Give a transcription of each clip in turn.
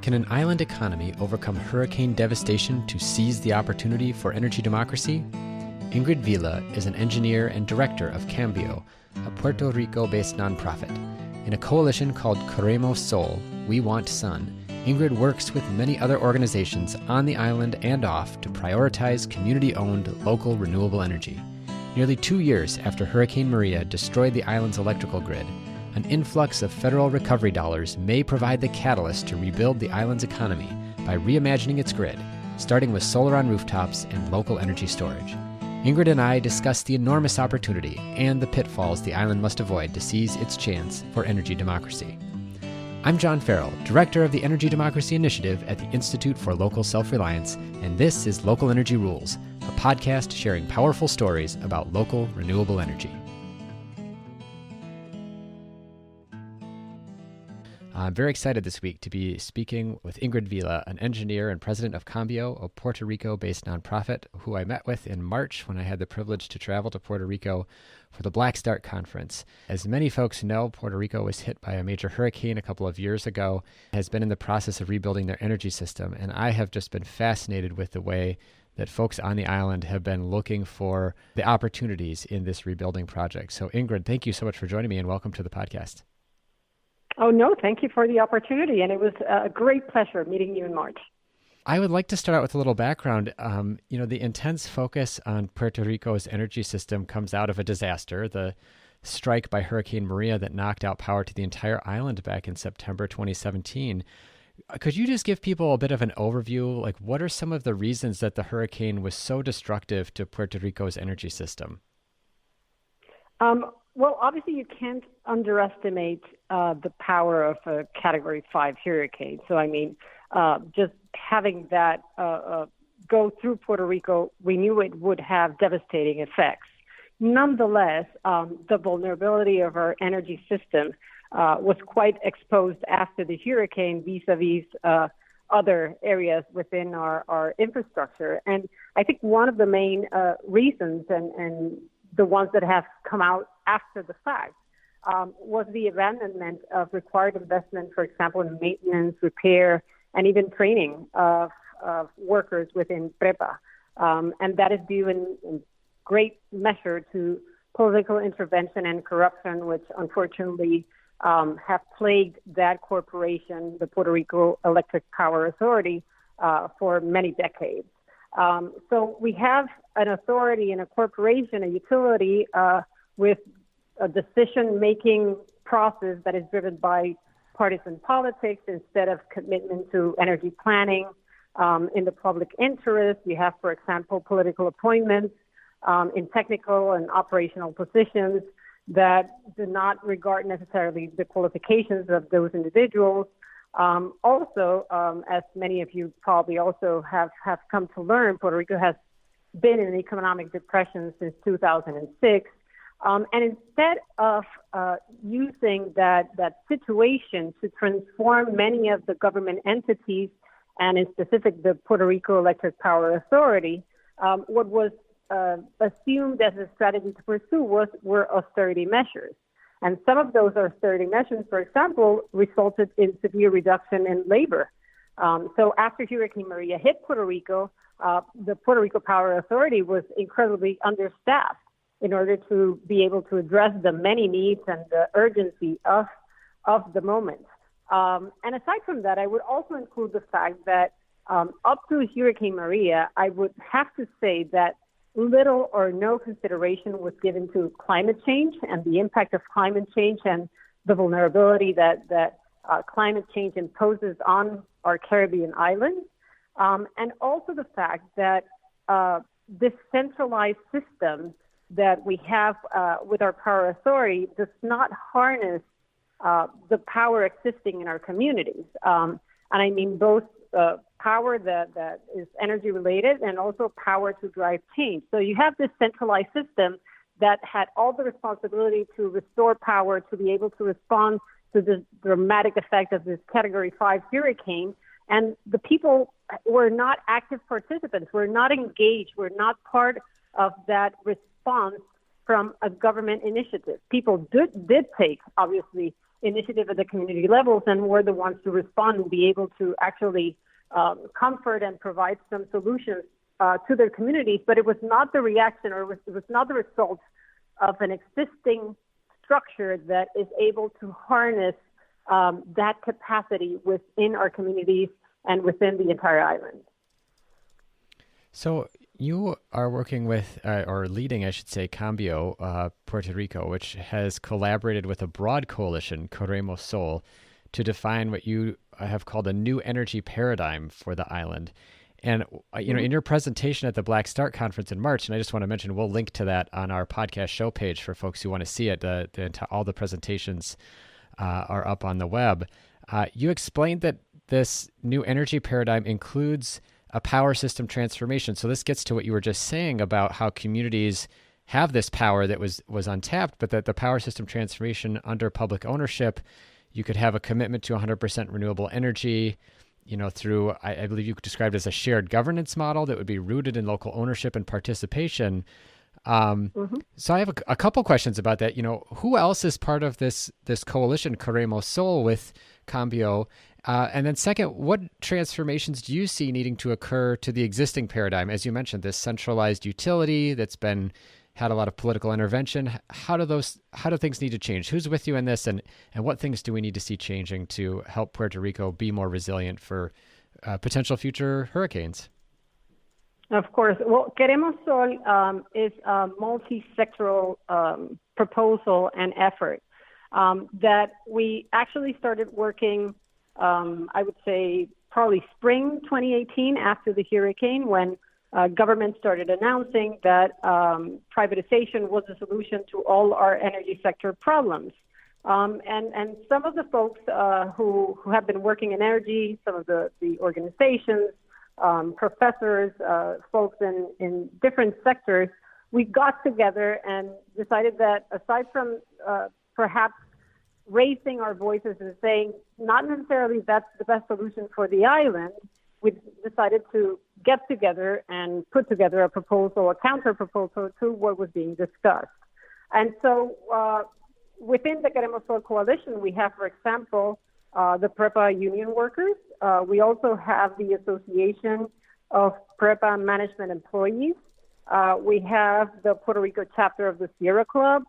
Can an island economy overcome hurricane devastation to seize the opportunity for energy democracy? Ingrid Vila is an engineer and director of Cambio, a Puerto Rico-based nonprofit. In a coalition called Queremos Sol, We Want Sun, Ingrid works with many other organizations on the island and off to prioritize community-owned local renewable energy. Nearly 2 years after Hurricane Maria destroyed the island's electrical grid, an influx of federal recovery dollars may provide the catalyst to rebuild the island's economy by reimagining its grid, starting with solar on rooftops and local energy storage. Ingrid and I discuss the enormous opportunity and the pitfalls the island must avoid to seize its chance for energy democracy. I'm John Farrell, Director of the Energy Democracy Initiative at the Institute for Local Self-Reliance, and this is Local Energy Rules, a podcast sharing powerful stories about local renewable energy. I'm very excited this week to be speaking with Ingrid Vila, an engineer and president of Cambio, a Puerto Rico-based nonprofit who I met with in March when I had the privilege to travel to Puerto Rico for the Black Start Conference. As many folks know, Puerto Rico was hit by a major hurricane a couple of years ago, has been in the process of rebuilding their energy system, and I have just been fascinated with the way that folks on the island have been looking for the opportunities in this rebuilding project. So Ingrid, thank you so much for joining me and welcome to the podcast. Oh, no, thank you for the opportunity. And it was a great pleasure meeting you in March. I would like to start out with a little background. The intense focus on Puerto Rico's energy system comes out of a disaster, the strike by Hurricane Maria that knocked out power to the entire island back in September 2017. Could you just give people a bit of an overview? Like, what are some of the reasons that the hurricane was so destructive to Puerto Rico's energy system? Well, obviously, you can't underestimate the power of a Category 5 hurricane. So, just having that go through Puerto Rico, we knew it would have devastating effects. Nonetheless, the vulnerability of our energy system was quite exposed after the hurricane vis-a-vis other areas within our infrastructure. And I think one of the main reasons and the ones that have come out after the fact was the abandonment of required investment, for example, in maintenance, repair, and even training of workers within PREPA. And that is due in great measure to political intervention and corruption, which unfortunately have plagued that corporation, the Puerto Rico Electric Power Authority, for many decades. So we have an authority and a corporation, a utility with a decision-making process that is driven by partisan politics instead of commitment to energy planning in the public interest. You have, for example, political appointments in technical and operational positions that do not regard necessarily the qualifications of those individuals. As many of you probably also have come to learn, Puerto Rico has been in an economic depression since 2006. And instead of using that situation to transform many of the government entities, and in specific the Puerto Rico Electric Power Authority, what was assumed as a strategy to pursue were austerity measures. And some of those austerity measures, for example, resulted in severe reduction in labor. So after Hurricane Maria hit Puerto Rico, the Puerto Rico Power Authority was incredibly understaffed in order to be able to address the many needs and the urgency of the moment. And aside from that, I would also include the fact that up to Hurricane Maria, I would have to say that little or no consideration was given to climate change and the impact of climate change and the vulnerability that climate change imposes on our Caribbean islands. And also the fact that this centralized system that we have with our power authority does not harness the power existing in our communities. And I mean both power that is energy related and also power to drive change. So you have this centralized system that had all the responsibility to restore power to be able to respond to the dramatic effect of this Category 5 hurricane. And the people were not active participants, were not engaged, were not part of that response from a government initiative. People did take, obviously, initiative at the community levels and were the ones to respond and be able to actually comfort and provide some solutions to their communities. But it was not the reaction, or it was not the result of an existing structure that is able to harness that capacity within our communities and within the entire island. So you are working with, or leading, I should say, Cambio, Puerto Rico, which has collaborated with a broad coalition, Queremos Sol, to define what you have called a new energy paradigm for the island. And, in your presentation at the Black Start Conference in March, and I just want to mention, we'll link to that on our podcast show page for folks who want to see it. All the presentations are up on the web. You explained that this new energy paradigm includes a power system transformation. So this gets to what you were just saying about how communities have this power that was untapped, but that the power system transformation under public ownership, you could have a commitment to 100% renewable energy, through, I believe you described it as a shared governance model that would be rooted in local ownership and participation. So I have a couple questions about that. Who else is part of this coalition, Queremos Sol, with Cambio? And then second, what transformations do you see needing to occur to the existing paradigm? As you mentioned, this centralized utility that's had a lot of political intervention. How do things need to change? Who's with you in this, and what things do we need to see changing to help Puerto Rico be more resilient for potential future hurricanes? Of course. Well, Queremos Sol is a multi-sectoral proposal and effort that we actually started working, I would say, probably spring 2018 after the hurricane, when government started announcing that privatization was a solution to all our energy sector problems. And some of the folks who have been working in energy, some of the organizations, professors, folks in different sectors, we got together and decided that aside from perhaps raising our voices and saying not necessarily that's the best solution for the island, we decided to get together and put together a proposal, a counter proposal to what was being discussed. And so within the Queremos Sol coalition, we have, for example, the PREPA union workers. We also have the Association of PREPA Management Employees. We have the Puerto Rico chapter of the Sierra Club.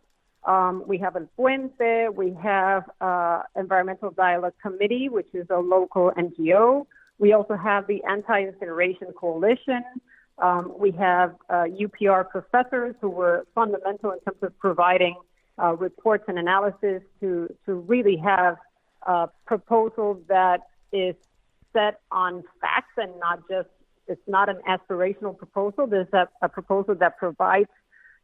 We have El Puente. We have Environmental Dialogue Committee, which is a local NGO. We also have the Anti-Incineration Coalition. We have UPR professors who were fundamental in terms of providing reports and analysis to really have a proposal that is set on facts and not just, it's not an aspirational proposal. There's a proposal that provides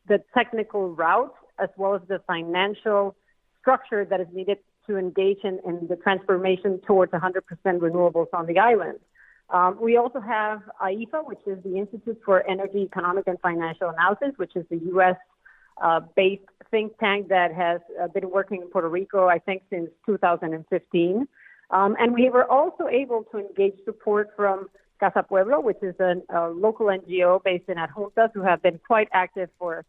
the technical route as well as the financial structure that is needed to engage in the transformation towards 100% renewables on the island. We also have IEFA, which is the Institute for Energy, Economic, and Financial Analysis, which is the U.S. Based think tank that has been working in Puerto Rico, I think, since 2015. And we were also able to engage support from Casa Pueblo, which is a local NGO based in Adjuntas, who have been quite active for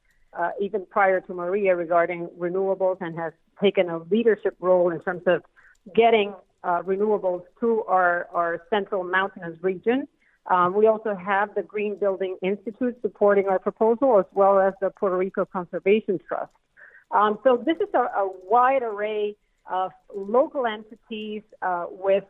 even prior to Maria regarding renewables and has taken a leadership role in terms of getting renewables to our central mountainous region. We also have the Green Building Institute supporting our proposal, as well as the Puerto Rico Conservation Trust. So this is a wide array of local entities with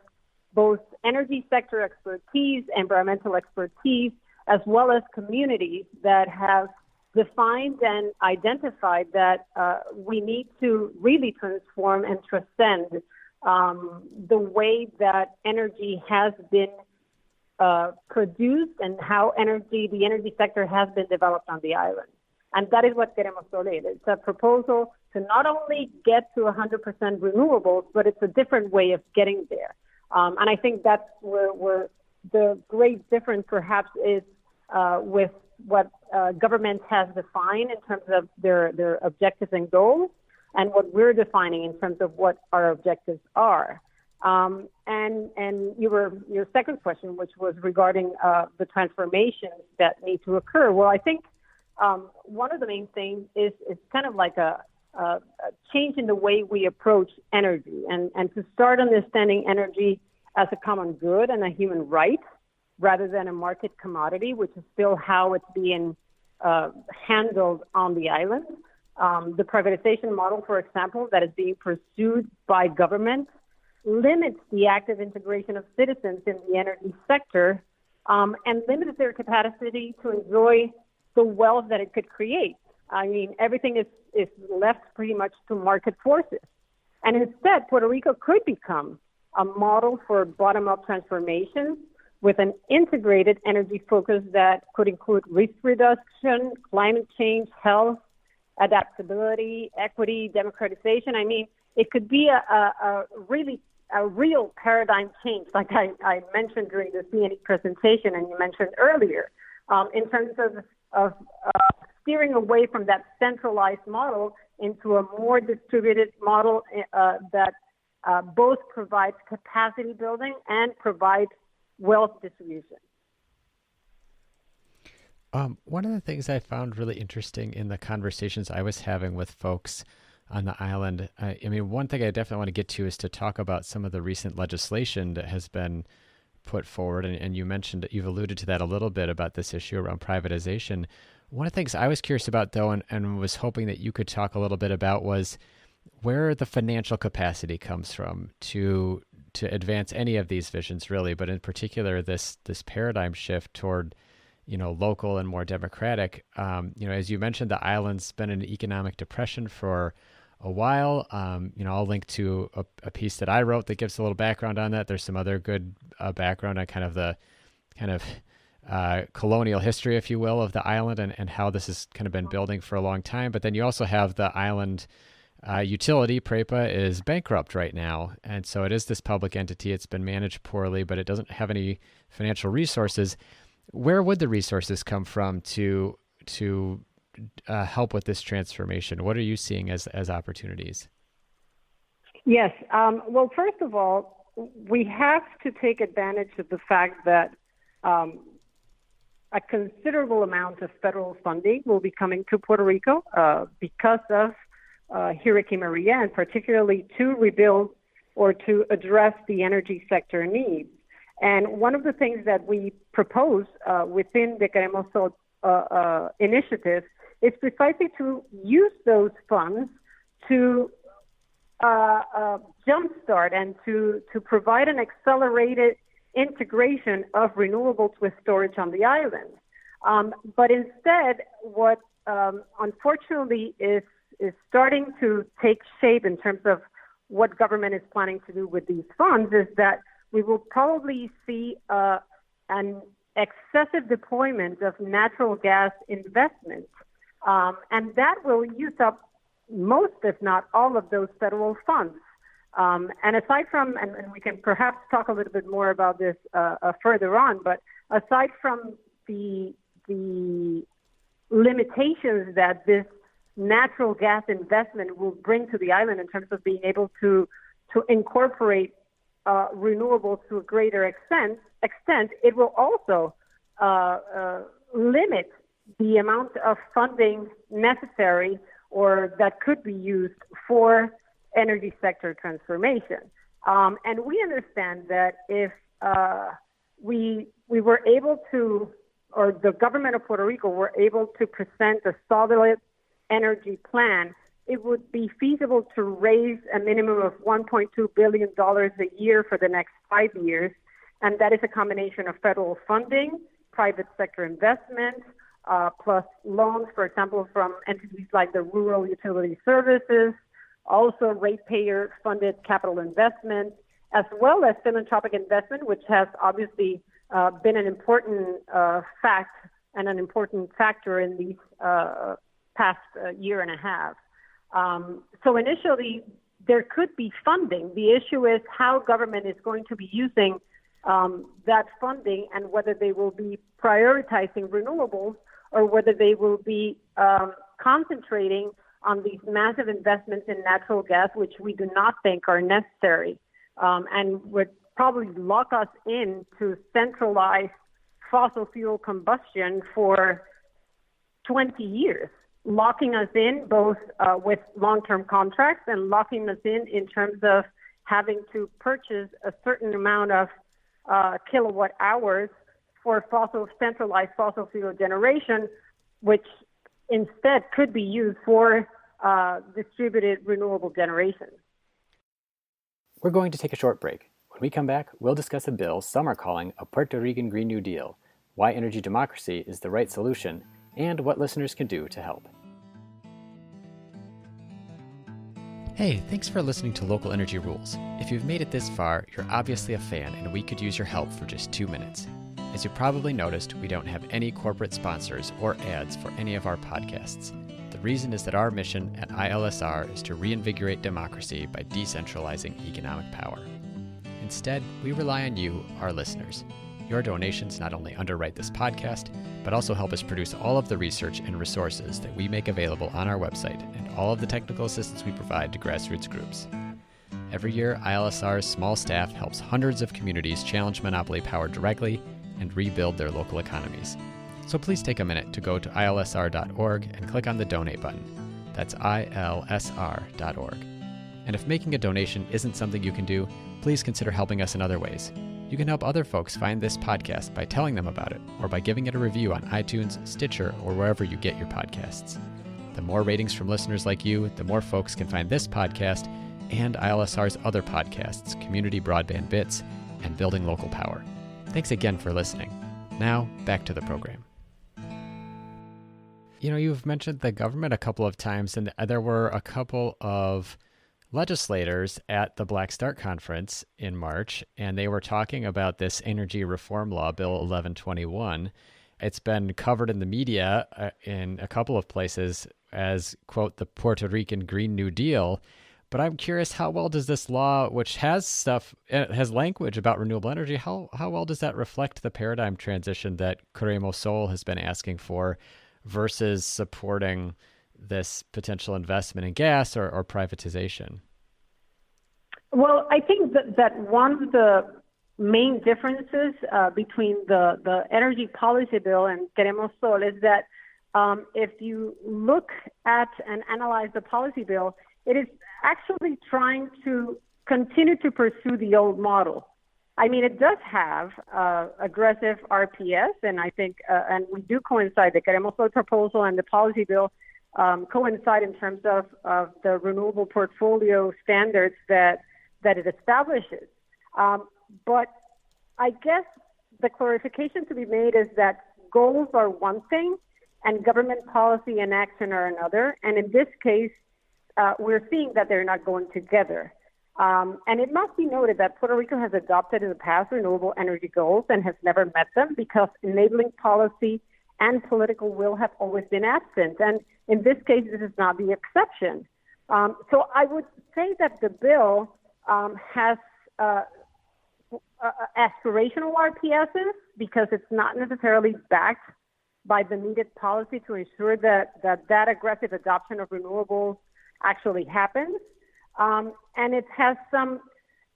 both energy sector expertise, environmental expertise, as well as communities that have defined and identified that we need to really transform and transcend the way that energy has been produced and how the energy sector has been developed on the island. And that is what Queremos Sol is. It's a proposal to not only get to 100% renewables, but it's a different way of getting there. And I think that's where the great difference perhaps is with what government has defined in terms of their objectives and goals, and what we're defining in terms of what our objectives are. And your second question, which was regarding the transformations that need to occur. Well, I think one of the main things is kind of like a change in the way we approach energy and to start understanding energy as a common good and a human right rather than a market commodity, which is still how it's being handled on the island. The privatization model, for example, that is being pursued by government limits the active integration of citizens in the energy sector and limits their capacity to enjoy the wealth that it could create. I mean, everything is left pretty much to market forces. And instead, Puerto Rico could become a model for bottom-up transformation with an integrated energy focus that could include risk reduction, climate change, health, adaptability, equity, democratization. I mean, it could be a real paradigm change, like I mentioned during the CNE presentation and you mentioned earlier, in terms of steering away from that centralized model into a more distributed model that both provides capacity building and provides wealth distribution. One of the things I found really interesting in the conversations I was having with folks on the island, I mean, one thing I definitely want to get to is to talk about some of the recent legislation that has been put forward. And you mentioned, you've alluded to that a little bit about this issue around privatization. One of the things I was curious about, though, and was hoping that you could talk a little bit about was where the financial capacity comes from to advance any of these visions, really, but in particular, this paradigm shift toward local and more democratic. As you mentioned, the island's been in economic depression for a while. I'll link to a piece that I wrote that gives a little background on that. There's some other good background on kind of colonial history, if you will, of the island and how this has kind of been building for a long time. But then you also have the island utility, PREPA, is bankrupt right now. And so it is this public entity. It's been managed poorly, but it doesn't have any financial resources. Where would the resources come from to help with this transformation? What are you seeing as opportunities? Yes. Well, first of all, we have to take advantage of the fact that a considerable amount of federal funding will be coming to Puerto Rico because of Hurricane Maria, and particularly to rebuild or to address the energy sector needs. And one of the things that we propose within the Queremos Sol initiative is precisely to use those funds to jumpstart and to provide an accelerated integration of renewables with storage on the island. But instead, what unfortunately is starting to take shape in terms of what government is planning to do with these funds is that we will probably see an excessive deployment of natural gas investments, and that will use up most, if not all, of those federal funds. And aside from, and we can perhaps talk a little bit more about this further on, but aside from the limitations that this natural gas investment will bring to the island in terms of being able to incorporate renewables to a greater extent, it will also limit the amount of funding necessary or that could be used for energy sector transformation. And we understand that if we were able to, or the government of Puerto Rico were able to present a solid energy plan, it would be feasible to raise a minimum of $1.2 billion a year for the next 5 years. And that is a combination of federal funding, private sector investment, plus loans, for example, from entities like the Rural Utility Services, also ratepayer-funded capital investment, as well as philanthropic investment, which has obviously been an important fact and an important factor in these past year and a half. So initially, there could be funding. The issue is how government is going to be using that funding and whether they will be prioritizing renewables or whether they will be concentrating on these massive investments in natural gas, which we do not think are necessary and would probably lock us into centralized fossil fuel combustion for 20 years. locking us in both with long-term contracts and locking us in terms of having to purchase a certain amount of kilowatt hours for centralized fossil fuel generation, which instead could be used for distributed renewable generation. We're going to take a short break. When we come back, we'll discuss a bill some are calling a Puerto Rican Green New Deal, why energy democracy is the right solution, and what listeners can do to help. Hey, thanks for listening to Local Energy Rules. If you've made it this far, you're obviously a fan and we could use your help for just 2 minutes. As you probably noticed, we don't have any corporate sponsors or ads for any of our podcasts. The reason is that our mission at ILSR is to reinvigorate democracy by decentralizing economic power. Instead, we rely on you, our listeners. Your donations not only underwrite this podcast, but also help us produce all of the research and resources that we make available on our website and all of the technical assistance we provide to grassroots groups. Every year, ILSR's small staff helps hundreds of communities challenge monopoly power directly and rebuild their local economies. So please take a minute to go to ilsr.org and click on the donate button. That's ilsr.org. And if making a donation isn't something you can do, please consider helping us in other ways. You can help other folks find this podcast by telling them about it or by giving it a review on iTunes, Stitcher, or wherever you get your podcasts. The more ratings from listeners like you, the more folks can find this podcast and ILSR's other podcasts, Community Broadband Bits and Building Local Power. Thanks again for listening. Now, back to the program. You know, you've mentioned the government a couple of times, and there were a couple of legislators at the Black Start Conference in March, and they were talking about this energy reform law, Bill 1121. It's been covered in the media in a couple of places as, quote, the Puerto Rican Green New Deal. But I'm curious, how well does this law, which has language about renewable energy, how well does that reflect the paradigm transition that Queremos Sol has been asking for versus supporting this potential investment in gas or privatization? Well, I think that one of the main differences between the energy policy bill and Queremos Sol is that if you look at and analyze the policy bill, it is actually trying to continue to pursue the old model. I mean, it does have aggressive RPS, and I think, and we do coincide, the Queremos Sol proposal and the policy bill coincide in terms of the renewable portfolio standards that it establishes. But I guess the clarification to be made is that goals are one thing and government policy and action are another. And in this case, we're seeing that they're not going together. And it must be noted that Puerto Rico has adopted in the past renewable energy goals and has never met them because enabling policy and political will have always been absent. And in this case, this is not the exception. So I would say that the bill has aspirational RPSs because it's not necessarily backed by the needed policy to ensure that aggressive adoption of renewables actually happens. And it has some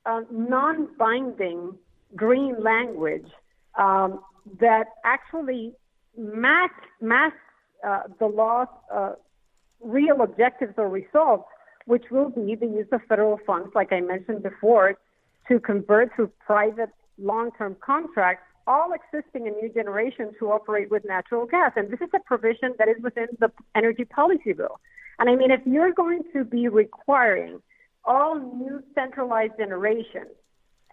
non-binding green language that actually masks the law's real objectives or results, which will be the use of federal funds, like I mentioned before, to convert to private long-term contracts all existing and new generation to operate with natural gas. And this is a provision that is within the energy policy bill. And I mean, if you're going to be requiring all new centralized generation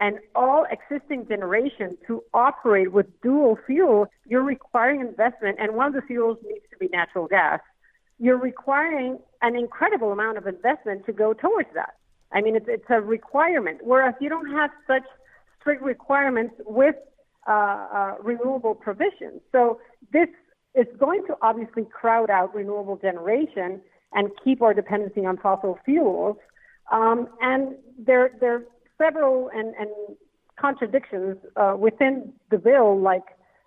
and all existing generation to operate with dual fuel, you're requiring investment, and one of the fuels needs to be natural gas. You're requiring an incredible amount of investment to go towards that. I mean, it's a requirement, whereas you don't have such strict requirements with renewable provisions. So this is going to obviously crowd out renewable generation and keep our dependency on fossil fuels. And there are several and contradictions within the bill, like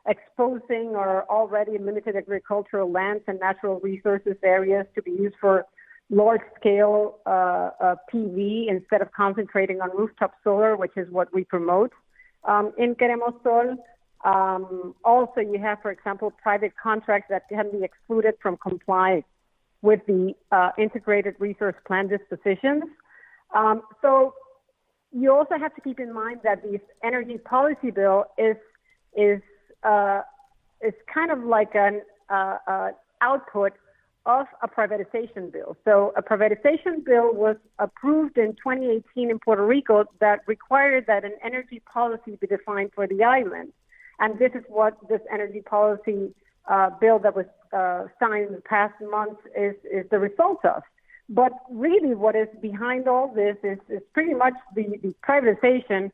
exposing our already limited agricultural lands and natural resources areas to be used for large-scale PV instead of concentrating on rooftop solar, which is what we promote in Queremos Sol. Also, you have, for example, private contracts that can be excluded from complying with the integrated resource plan dispositions. So you also have to keep in mind that this energy policy bill is kind of like an output of a privatization bill. So a privatization bill was approved in 2018 in Puerto Rico that required that an energy policy be defined for the island. And this is what this energy policy bill that was signed in the past months is the result of. But really what is behind all this is pretty much the privatization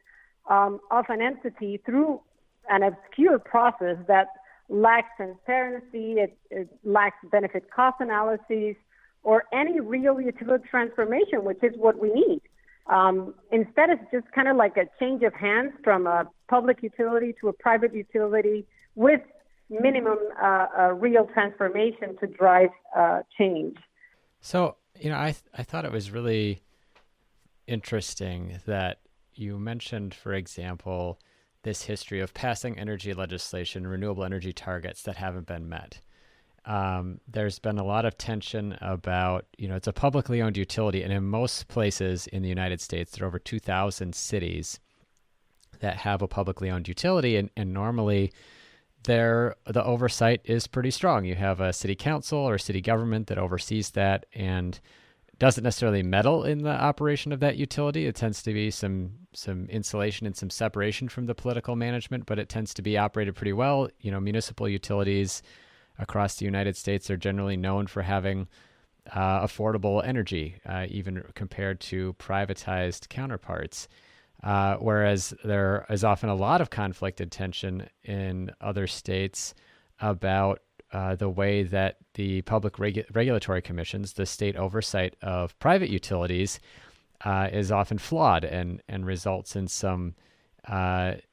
of an entity through an obscure process that lacks transparency, it lacks benefit cost analyses, or any real utility transformation, which is what we need. Instead, it's just kind of like a change of hands from a public utility to a private utility with minimum real transformation to drive change. So, I thought it was really interesting that you mentioned, for example, this history of passing energy legislation, renewable energy targets that haven't been met. There's been a lot of tension about, it's a publicly owned utility, and in most places in the United States, there are over 2,000 cities that have a publicly owned utility, and normally the oversight is pretty strong. You have a city council or city government that oversees that and doesn't necessarily meddle in the operation of that utility. It tends to be some insulation and some separation from the political management, but it tends to be operated pretty well. Municipal utilities across the United States are generally known for having affordable energy, even compared to privatized counterparts. Whereas there is often a lot of conflict and tension in other states about the way that the public regulatory commissions, the state oversight of private utilities, is often flawed and results in some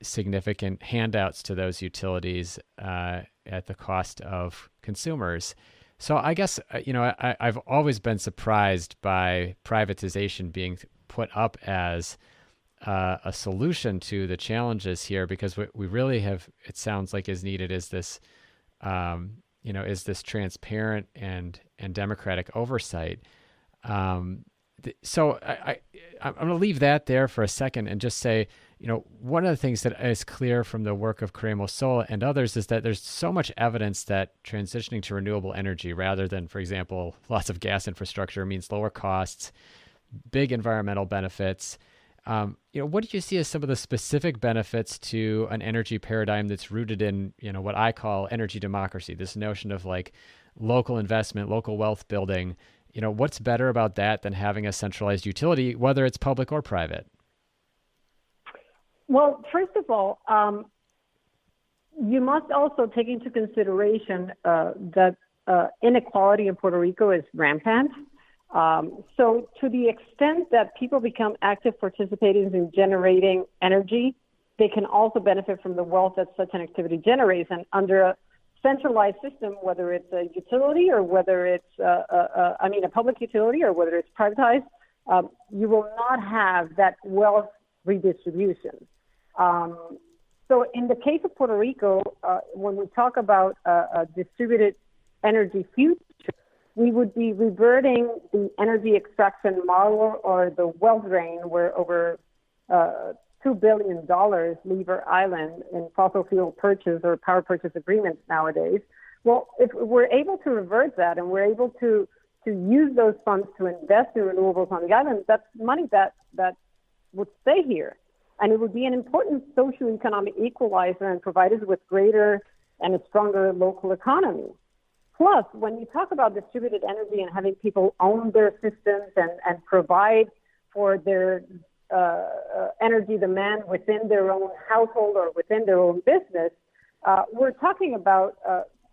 significant handouts to those utilities at the cost of consumers. So I guess, I've always been surprised by privatization being put up as a solution to the challenges here, because what we really have, it sounds like, is needed is this is this transparent and democratic oversight. So I'm going to leave that there for a second and just say, one of the things that is clear from the work of Queremos Sol and others is that there's so much evidence that transitioning to renewable energy rather than, for example, lots of gas infrastructure means lower costs, big environmental benefits. What do you see as some of the specific benefits to an energy paradigm that's rooted in, what I call energy democracy, this notion of like local investment, local wealth building? What's better about that than having a centralized utility, whether it's public or private? Well, first of all, you must also take into consideration that inequality in Puerto Rico is rampant. So to the extent that people become active participators in generating energy, they can also benefit from the wealth that such an activity generates. And under a centralized system, whether it's a utility or whether it's a public utility or whether it's privatized, you will not have that wealth redistribution. So in the case of Puerto Rico, when we talk about a distributed energy future, we would be reverting the energy extraction model or the wealth drain where over $2 billion leave our island in fossil fuel purchase or power purchase agreements nowadays. Well, if we're able to reverse that and we're able to use those funds to invest in renewables on the island, that's money that would stay here. And it would be an important socioeconomic equalizer and provide us with greater and a stronger local economy. Plus, when you talk about distributed energy and having people own their systems and provide for their energy demand within their own household or within their own business, we're talking about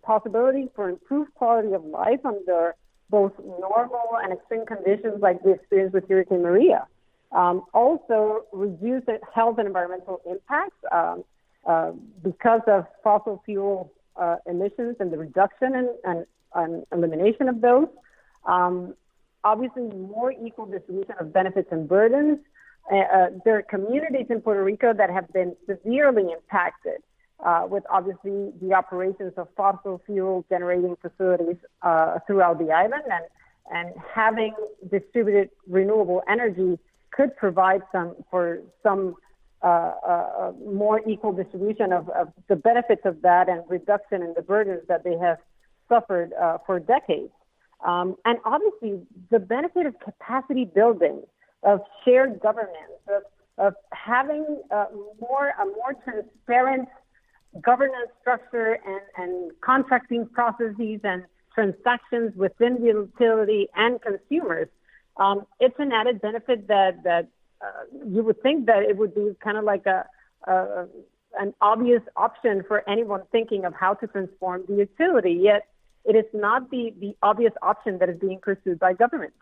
possibilities for improved quality of life under both normal and extreme conditions like we experienced with Hurricane Maria. Also, reduce health and environmental impacts because of fossil fuel emissions and the reduction and elimination of those. Obviously, more equal distribution of benefits and burdens. There are communities in Puerto Rico that have been severely impacted with obviously the operations of fossil fuel generating facilities throughout the island, and having distributed renewable energy could provide some more equal distribution of the benefits of that and reduction in the burdens that they have suffered for decades. And obviously, the benefit of capacity building, of shared governance, of having a more transparent governance structure and contracting processes and transactions within the utility and consumers. It's an added benefit that you would think that it would be kind of like an obvious option for anyone thinking of how to transform the utility, yet it is not the obvious option that is being pursued by government.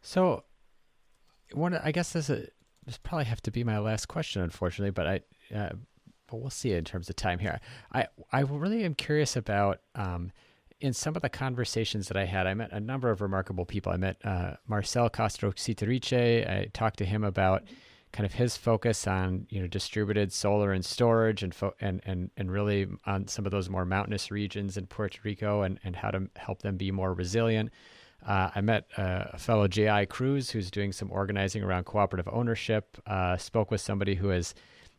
So, I guess this probably have to be my last question, unfortunately, but we'll see in terms of time here. I really am curious about, in some of the conversations that I had, I met a number of remarkable people. I met Marcel Castro-Citerice. I talked to him about kind of his focus on distributed solar and storage, and really on some of those more mountainous regions in Puerto Rico, and how to help them be more resilient. I met a fellow J.I. Cruz who's doing some organizing around cooperative ownership. Spoke with somebody who is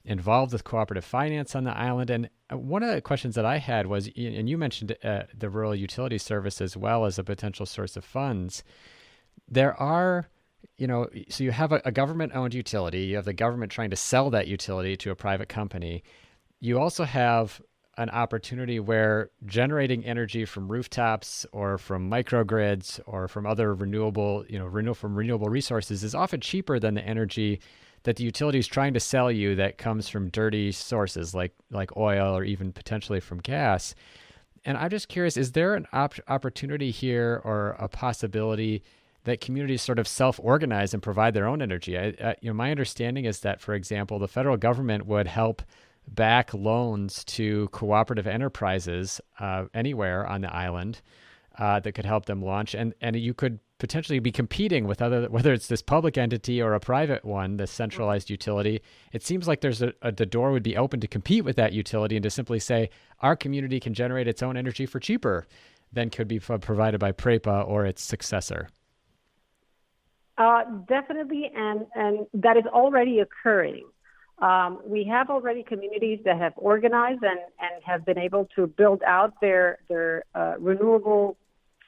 involved with cooperative finance on the island. And one of the questions that I had was, and you mentioned the rural utility service as well as a potential source of funds. There are, so you have a government-owned utility. You have the government trying to sell that utility to a private company. You also have an opportunity where generating energy from rooftops or from microgrids or from other renewable resources is often cheaper than the energy that the utility is trying to sell you that comes from dirty sources like oil or even potentially from gas. And I'm just curious, is there an opportunity here or a possibility that communities sort of self-organize and provide their own energy? My understanding is that, for example, the federal government would help back loans to cooperative enterprises anywhere on the island that could help them launch. And you could potentially be competing with whether it's this public entity or a private one, this centralized utility. It seems like the door would be open to compete with that utility and to simply say, our community can generate its own energy for cheaper than could be provided by PREPA or its successor. Definitely, and that is already occurring. We have already communities that have organized and have been able to build out their renewable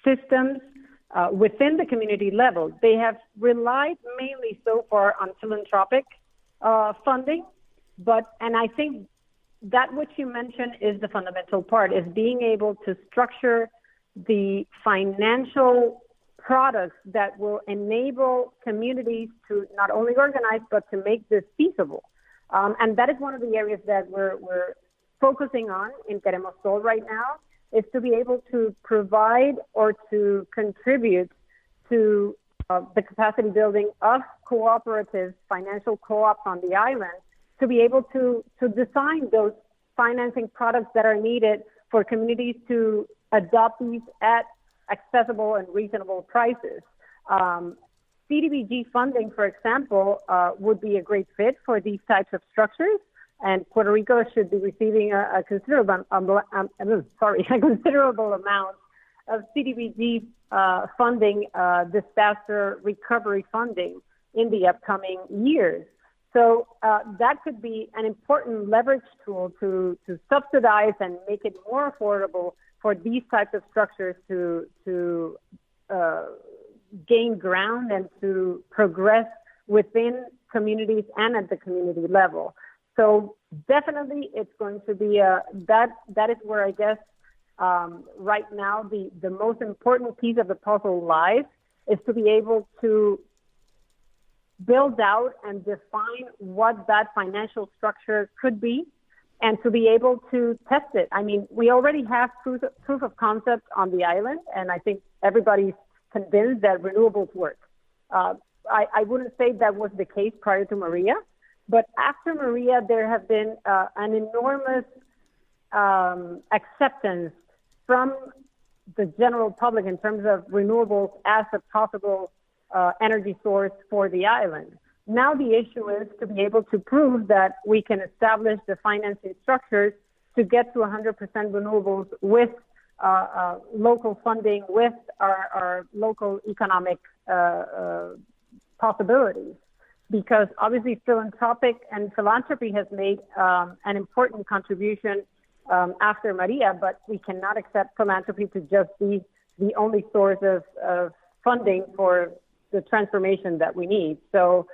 systems within the community level. They have relied mainly so far on philanthropic funding, and I think that which you mentioned is the fundamental part, is being able to structure the financial products that will enable communities to not only organize, but to make this feasible. And that is one of the areas that we're focusing on in Queremos Sol right now, is to be able to provide or to contribute to the capacity building of cooperative financial co-ops on the island, to be able to design those financing products that are needed for communities to adopt these at accessible and reasonable prices. CDBG funding, for example, would be a great fit for these types of structures, and Puerto Rico should be receiving a considerable amount of CDBG funding, disaster recovery funding in the upcoming years. So that could be an important leverage tool to subsidize and make it more affordable for these types of structures to gain ground and to progress within communities and at the community level. So definitely it's going to be that is where I guess right now the most important piece of the puzzle lies, is to be able to build out and define what that financial structure could be, and to be able to test it. I mean, we already have proof of concept on the island, and I think everybody's convinced that renewables work. I wouldn't say that was the case prior to Maria, but after Maria, there have been an enormous acceptance from the general public in terms of renewables as a possible energy source for the island. Now the issue is to be able to prove that we can establish the financing structures to get to 100% renewables with local funding, with our local economic possibilities. Because obviously philanthropy has made an important contribution after Maria, but we cannot accept philanthropy to just be the only source of funding for the transformation that we need. So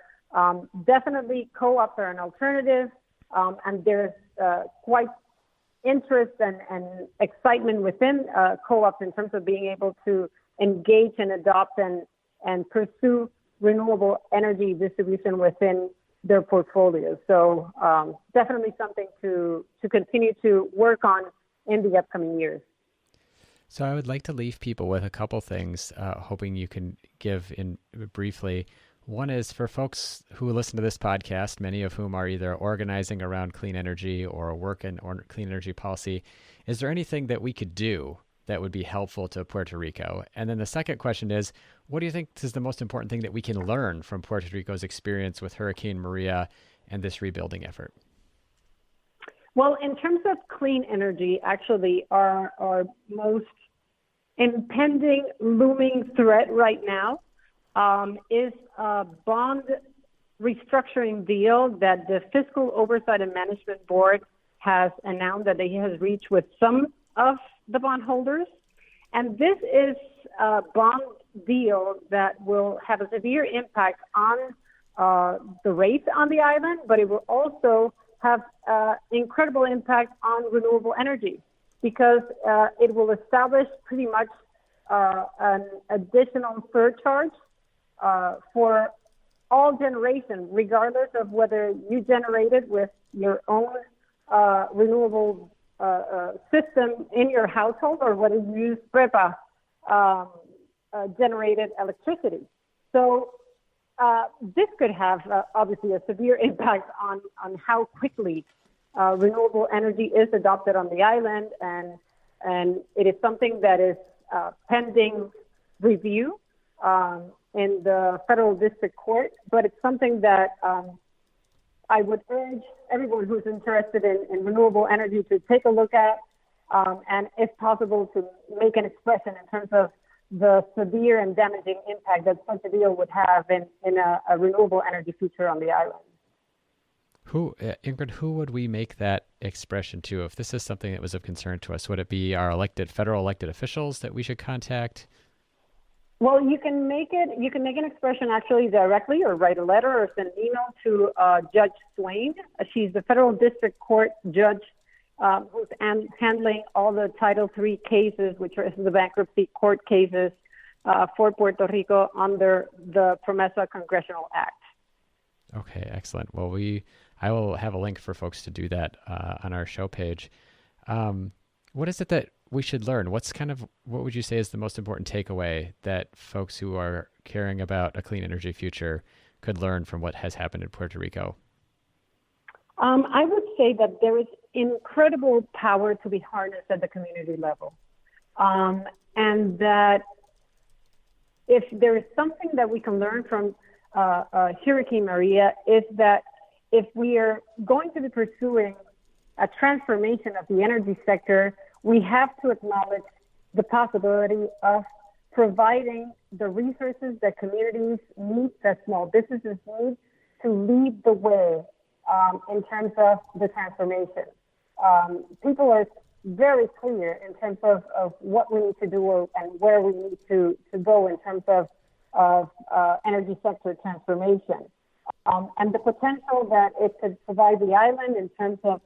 definitely co-ops are an alternative, and there's quite interest and excitement within co-ops in terms of being able to engage and adopt and pursue renewable energy distribution within their portfolios. So definitely something to continue to work on in the upcoming years. So I would like to leave people with a couple things, hoping you can give in briefly. One is for folks who listen to this podcast, many of whom are either organizing around clean energy or work in clean energy policy. Is there anything that we could do that would be helpful to Puerto Rico? And then the second question is, what do you think is the most important thing that we can learn from Puerto Rico's experience with Hurricane Maria and this rebuilding effort? Well, in terms of clean energy, actually our most impending looming threat right now is a bond restructuring deal that the Fiscal Oversight and Management Board has announced that it has reached with some of the bondholders. And this is a bond deal that will have a severe impact on the rates on the island, but it will also have incredible impact on renewable energy because it will establish pretty much an additional surcharge for all generation, regardless of whether you generated with your own renewable system in your household or whether you use PREPA generated electricity. So this could have obviously a severe impact on how quickly renewable energy is adopted on the island, and it is something that is pending review in the federal district court, but it's something that I would urge everyone who's interested in renewable energy to take a look at, and if possible, to make an expression in terms of the severe and damaging impact that such a deal would have in a renewable energy future on the island. Ingrid, who would we make that expression to? If this is something that was of concern to us, would it be our federal elected officials that we should contact? Well, you can make an expression actually directly, or write a letter or send an email to Judge Swain. She's the federal district court judge who's handling all the Title III cases, which are the bankruptcy court cases for Puerto Rico under the PROMESA Congressional Act. Okay, excellent. Well, I will have a link for folks to do that on our show page. What is it that we should learn? What would you say is the most important takeaway that folks who are caring about a clean energy future could learn from what has happened in Puerto Rico? I would say that there is incredible power to be harnessed at the community level. And that if there is something that we can learn from Hurricane Maria, is that if we are going to be pursuing a transformation of the energy sector, we have to acknowledge the possibility of providing the resources that communities need, that small businesses need, to lead the way in terms of the transformation. People are very clear in terms of what we need to do and where we need to go in terms of energy sector transformation. And the potential that it could provide the island in terms of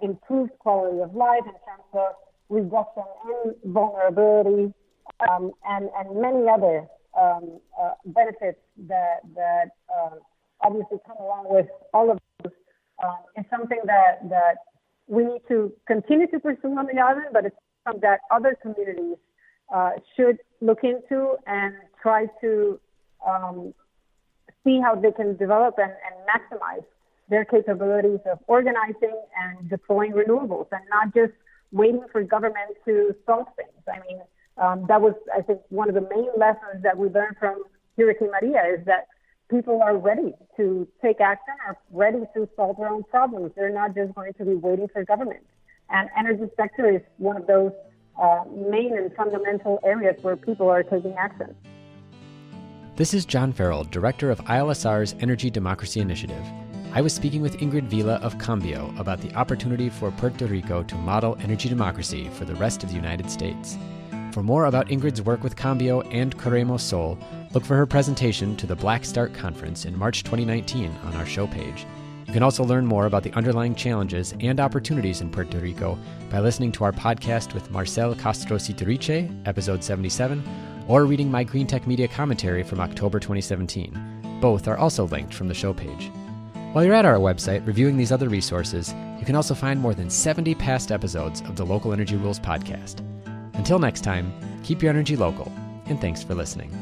improved quality of life, in terms of reduction in vulnerability, and many other benefits that obviously come along with all of those, is something that we need to continue to pursue on the island, but it's something that other communities should look into and try to see how they can develop and maximize their capabilities of organizing and deploying renewables, and not just waiting for government to solve things. I mean, that was, I think, one of the main lessons that we learned from Hurricane Maria, is that people are ready to take action, are ready to solve their own problems. They're not just going to be waiting for government. And energy sector is one of those main and fundamental areas where people are taking action. This is John Farrell, Director of ILSR's Energy Democracy Initiative. I was speaking with Ingrid Vila of Cambio about the opportunity for Puerto Rico to model energy democracy for the rest of the United States. For more about Ingrid's work with Cambio and Queremos Sol, look for her presentation to the Black Start Conference in March 2019 on our show page. You can also learn more about the underlying challenges and opportunities in Puerto Rico by listening to our podcast with Marcel Castro-Citeriche, episode 77, or reading my Green Tech Media commentary from October 2017. Both are also linked from the show page. While you're at our website reviewing these other resources, you can also find more than 70 past episodes of the Local Energy Rules podcast. Until next time, keep your energy local, and thanks for listening.